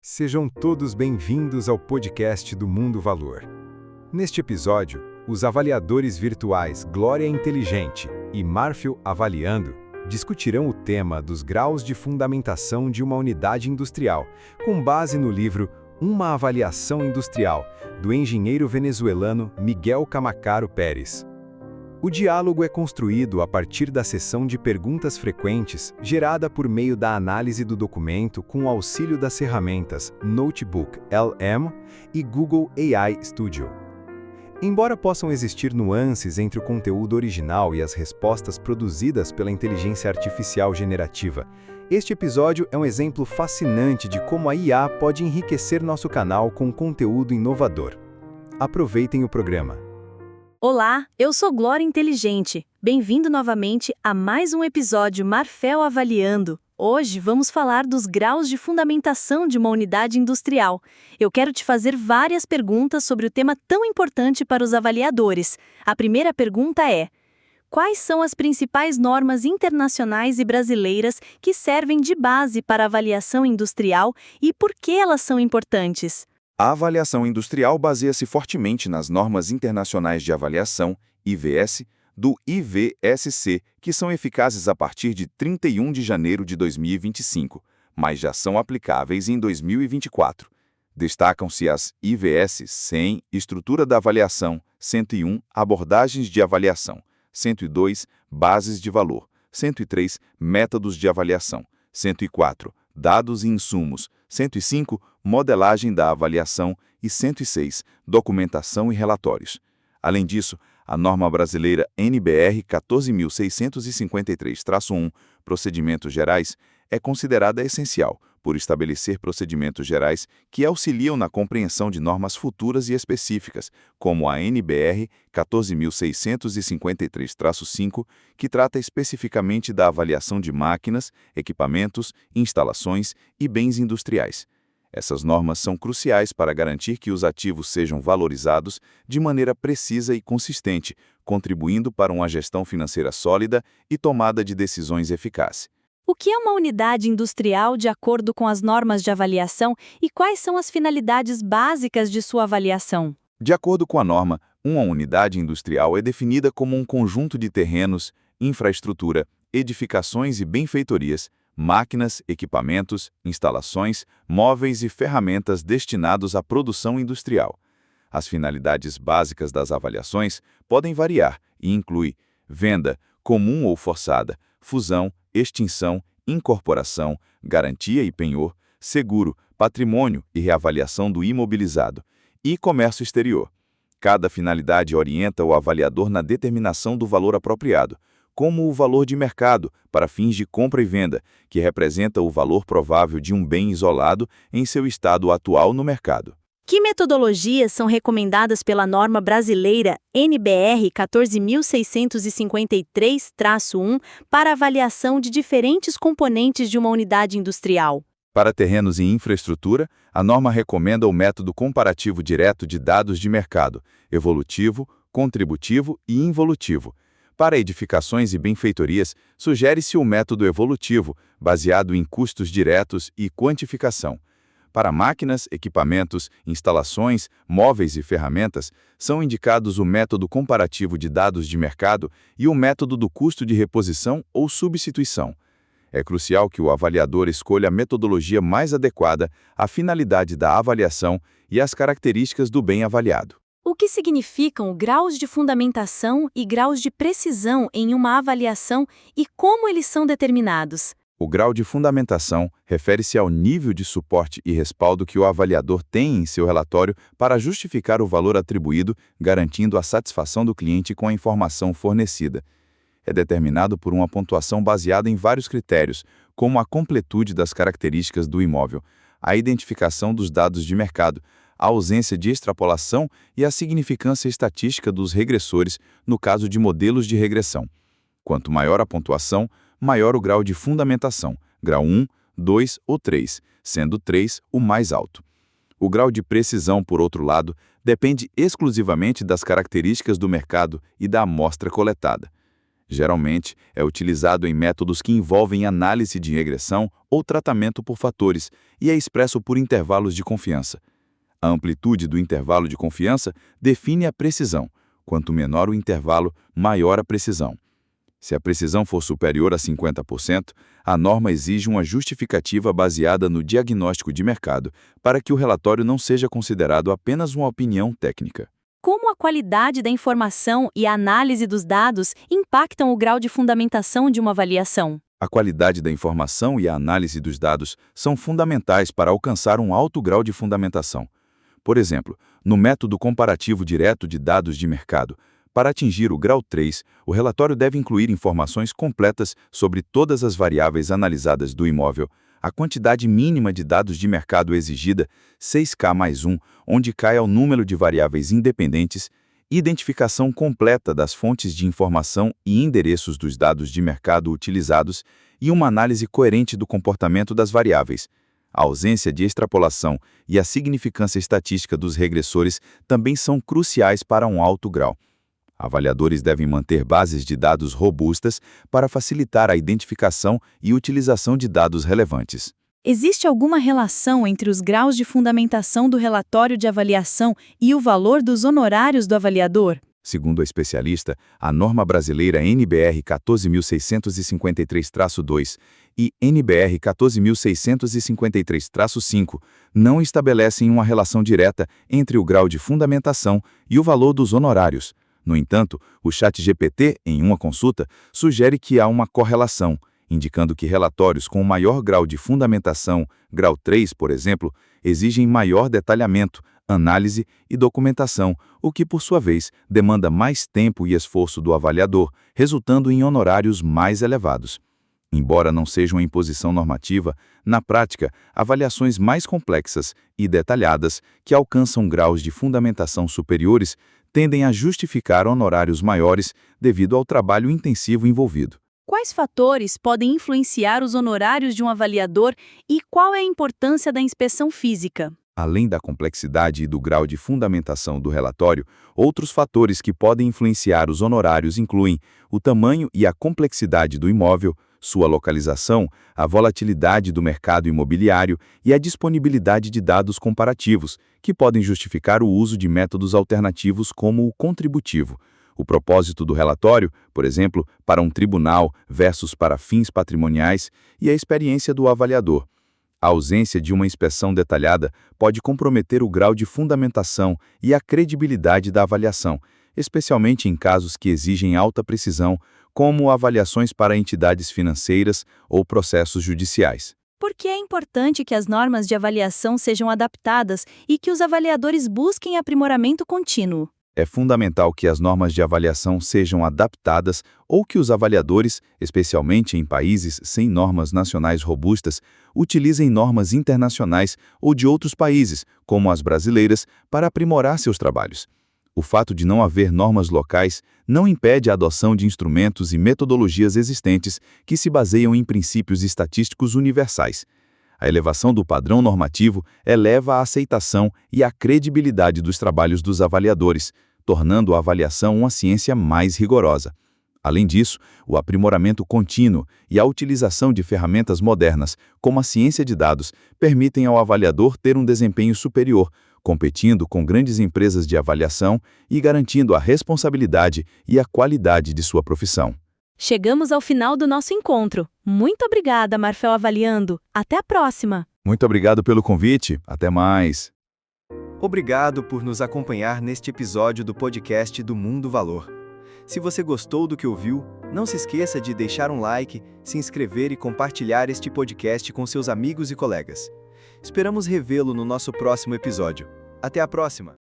Sejam todos bem-vindos ao podcast do Mundo Valor. Neste episódio, os avaliadores virtuais Glória Inteligente e Marfil Avaliando discutirão o tema dos graus de fundamentação de uma unidade industrial, com base no livro Uma Avaliação Industrial, do engenheiro venezuelano Miguel Camacaro Pérez. O diálogo é construído a partir da sessão de perguntas frequentes gerada por meio da análise do documento com o auxílio das ferramentas Notebook LM e Google AI Studio. Embora possam existir nuances entre o conteúdo original e as respostas produzidas pela inteligência artificial generativa, este episódio é um exemplo fascinante de como a IA pode enriquecer nosso canal com conteúdo inovador. Aproveitem o programa. Olá, eu sou Glória Inteligente. Bem-vindo novamente a mais um episódio Marfil Avaliando. Hoje vamos falar dos graus de fundamentação de uma unidade industrial. Eu quero te fazer várias perguntas sobre o tema tão importante para os avaliadores. A primeira pergunta é: quais são as principais normas internacionais e brasileiras que servem de base para a avaliação industrial e por que elas são importantes? A avaliação industrial baseia-se fortemente nas normas internacionais de avaliação, IVS, do IVSC, que são eficazes a partir de 31 de janeiro de 2025, mas já são aplicáveis em 2024. Destacam-se as IVS 100, Estrutura da Avaliação, 101, Abordagens de Avaliação, 102, Bases de Valor, 103, Métodos de Avaliação, 104, Dados e Insumos, 105, Modelagem da Avaliação e 106, Documentação e Relatórios. Além disso, a norma brasileira NBR 14.653-1, Procedimentos Gerais, é considerada essencial por estabelecer procedimentos gerais que auxiliam na compreensão de normas futuras e específicas, como a NBR 14.653-5, que trata especificamente da avaliação de máquinas, equipamentos, instalações e bens industriais. Essas normas são cruciais para garantir que os ativos sejam valorizados de maneira precisa e consistente, contribuindo para uma gestão financeira sólida e tomada de decisões eficaz. O que é uma unidade industrial de acordo com as normas de avaliação e quais são as finalidades básicas de sua avaliação? De acordo com a norma, uma unidade industrial é definida como um conjunto de terrenos, infraestrutura, edificações e benfeitorias, máquinas, equipamentos, instalações, móveis e ferramentas destinados à produção industrial. As finalidades básicas das avaliações podem variar e incluem venda, comum ou forçada, fusão, extinção, incorporação, garantia e penhor, seguro, patrimônio e reavaliação do imobilizado, e comércio exterior. Cada finalidade orienta o avaliador na determinação do valor apropriado, como o valor de mercado para fins de compra e venda, que representa o valor provável de um bem isolado em seu estado atual no mercado. Que metodologias são recomendadas pela norma brasileira NBR 14.653-1 para avaliação de diferentes componentes de uma unidade industrial? Para terrenos e infraestrutura, a norma recomenda o método comparativo direto de dados de mercado, evolutivo, contributivo e involutivo. Para edificações e benfeitorias, sugere-se o método evolutivo, baseado em custos diretos e quantificação. Para máquinas, equipamentos, instalações, móveis e ferramentas, são indicados o método comparativo de dados de mercado e o método do custo de reposição ou substituição. É crucial que o avaliador escolha a metodologia mais adequada à finalidade da avaliação e às características do bem avaliado. O que significam graus de fundamentação e graus de precisão em uma avaliação e como eles são determinados? O grau de fundamentação refere-se ao nível de suporte e respaldo que o avaliador tem em seu relatório para justificar o valor atribuído, garantindo a satisfação do cliente com a informação fornecida. É determinado por uma pontuação baseada em vários critérios, como a completude das características do imóvel, a identificação dos dados de mercado, a ausência de extrapolação e a significância estatística dos regressores no caso de modelos de regressão. Quanto maior a pontuação, maior o grau de fundamentação, grau 1, 2 ou 3, sendo 3 o mais alto. O grau de precisão, por outro lado, depende exclusivamente das características do mercado e da amostra coletada. Geralmente, é utilizado em métodos que envolvem análise de regressão ou tratamento por fatores e é expresso por intervalos de confiança. A amplitude do intervalo de confiança define a precisão. Quanto menor o intervalo, maior a precisão. Se a precisão for superior a 50%, a norma exige uma justificativa baseada no diagnóstico de mercado para que o relatório não seja considerado apenas uma opinião técnica. Como a qualidade da informação e a análise dos dados impactam o grau de fundamentação de uma avaliação? A qualidade da informação e a análise dos dados são fundamentais para alcançar um alto grau de fundamentação. Por exemplo, no método comparativo direto de dados de mercado, para atingir o grau 3, o relatório deve incluir informações completas sobre todas as variáveis analisadas do imóvel, a quantidade mínima de dados de mercado exigida, 6K+1, onde cai o número de variáveis independentes, identificação completa das fontes de informação e endereços dos dados de mercado utilizados e uma análise coerente do comportamento das variáveis. A ausência de extrapolação e a significância estatística dos regressores também são cruciais para um alto grau. Avaliadores devem manter bases de dados robustas para facilitar a identificação e utilização de dados relevantes. Existe alguma relação entre os graus de fundamentação do relatório de avaliação e o valor dos honorários do avaliador? Segundo a especialista, a norma brasileira NBR 14.653-2 e NBR 14.653-5 não estabelecem uma relação direta entre o grau de fundamentação e o valor dos honorários. No entanto, o ChatGPT, em uma consulta, sugere que há uma correlação, indicando que relatórios com maior grau de fundamentação, grau 3, por exemplo, exigem maior detalhamento, análise e documentação, o que, por sua vez, demanda mais tempo e esforço do avaliador, resultando em honorários mais elevados. Embora não seja uma imposição normativa, na prática, avaliações mais complexas e detalhadas, que alcançam graus de fundamentação superiores, tendem a justificar honorários maiores devido ao trabalho intensivo envolvido. Quais fatores podem influenciar os honorários de um avaliador e qual é a importância da inspeção física? Além da complexidade e do grau de fundamentação do relatório, outros fatores que podem influenciar os honorários incluem o tamanho e a complexidade do imóvel, sua localização, a volatilidade do mercado imobiliário e a disponibilidade de dados comparativos, que podem justificar o uso de métodos alternativos como o contributivo. O propósito do relatório, por exemplo, para um tribunal versus para fins patrimoniais, e a experiência do avaliador. A ausência de uma inspeção detalhada pode comprometer o grau de fundamentação e a credibilidade da avaliação, especialmente em casos que exigem alta precisão, como avaliações para entidades financeiras ou processos judiciais. Por que é importante que as normas de avaliação sejam adaptadas e que os avaliadores busquem aprimoramento contínuo? É fundamental que as normas de avaliação sejam adaptadas ou que os avaliadores, especialmente em países sem normas nacionais robustas, utilizem normas internacionais ou de outros países, como as brasileiras, para aprimorar seus trabalhos. O fato de não haver normas locais não impede a adoção de instrumentos e metodologias existentes que se baseiam em princípios estatísticos universais. A elevação do padrão normativo eleva a aceitação e a credibilidade dos trabalhos dos avaliadores, tornando a avaliação uma ciência mais rigorosa. Além disso, o aprimoramento contínuo e a utilização de ferramentas modernas, como a ciência de dados, permitem ao avaliador ter um desempenho superior, competindo com grandes empresas de avaliação e garantindo a responsabilidade e a qualidade de sua profissão. Chegamos ao final do nosso encontro. Muito obrigada, Marfel Avaliando. Até a próxima! Muito obrigado pelo convite. Até mais! Obrigado por nos acompanhar neste episódio do podcast do Mundo Valor. Se você gostou do que ouviu, não se esqueça de deixar um like, se inscrever e compartilhar este podcast com seus amigos e colegas. Esperamos revê-lo no nosso próximo episódio. Até a próxima!